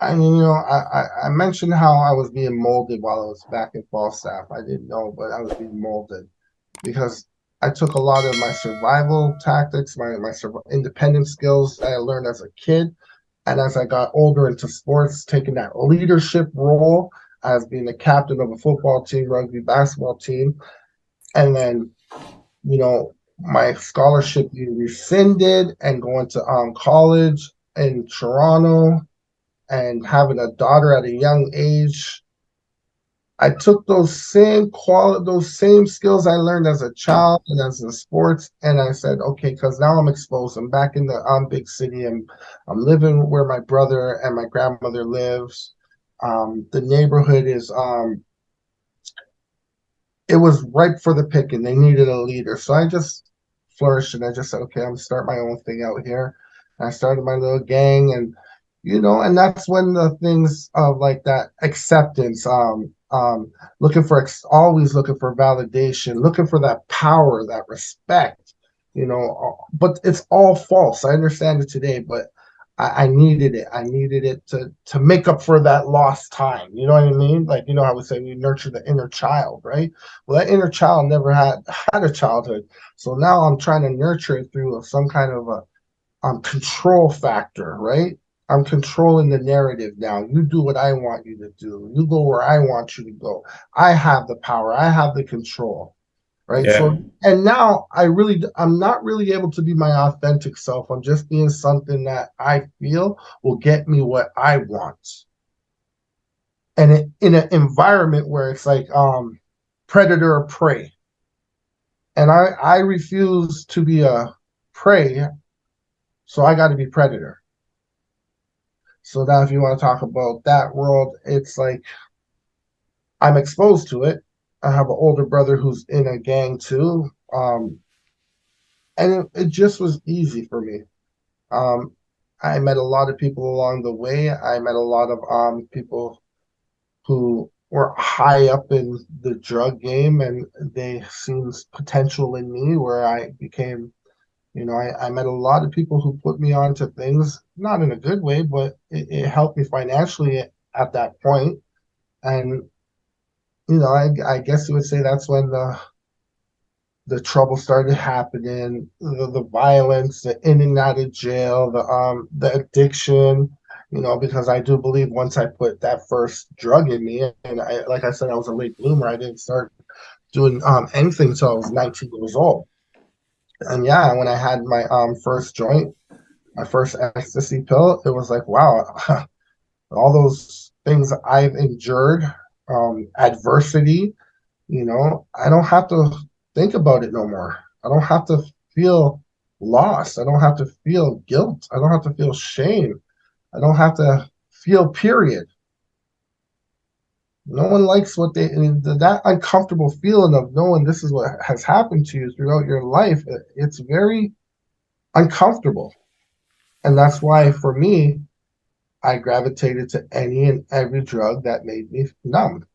I mean, I mentioned how I was being molded while I was back in Falstaff. I didn't know, but I was being molded because I took a lot of my survival tactics, my independent skills that I learned as a kid, and as I got older into sports, taking that leadership role as being the captain of a football team, rugby, basketball team, and then my scholarship being rescinded and going to college in Toronto and having a daughter at a young age. I took those same skills I learned as a child and as in sports, and I said, okay, because now I'm exposed. I'm back in the big city, and I'm living where my brother and my grandmother lives. The neighborhood is it was ripe for the picking. They needed a leader, so I just flourished, and I just said, okay, I'm gonna start my own thing out here. And I started my little gang, and and that's when the things of like that acceptance, looking for always looking for validation, looking for that power, that respect, but it's all false. I understand it today, but I needed it. I needed it to make up for that lost time. You know what I mean? Like, how we say we nurture the inner child, right? Well, that inner child never had a childhood, so now I'm trying to nurture it through some kind of a control factor, right? I'm controlling the narrative now. You do what I want you to do. You go where I want you to go. I have the power. I have the control, right? Yeah. So, and now I'm not really able to be my authentic self. I'm just being something that I feel will get me what I want. And in an environment where it's like predator or prey. And I refuse to be a prey, so I got to be predator. So now, if you want to talk about that world, it's like I'm exposed to it. I have an older brother who's in a gang too, and it just was easy for me. Um, I met a lot of people along the way. I met a lot of people who were high up in the drug game, and they seen potential in me where I became. I met a lot of people who put me onto things, not in a good way, but it helped me financially at that point. And I guess you would say that's when the trouble started happening, the violence, the in and out of jail, the addiction. Because I do believe once I put that first drug in me, and like I said, I was a late bloomer. I didn't start doing anything until I was 19 years old. And yeah, when I had my first joint, my first ecstasy pill, it was like, wow, all those things I've endured, adversity, I don't have to think about it no more. I don't have to feel lost. I don't have to feel guilt. I don't have to feel shame. I don't have to feel period. No one likes what that uncomfortable feeling of knowing this is what has happened to you throughout your life. It's very uncomfortable. And that's why for me, I gravitated to any and every drug that made me numb.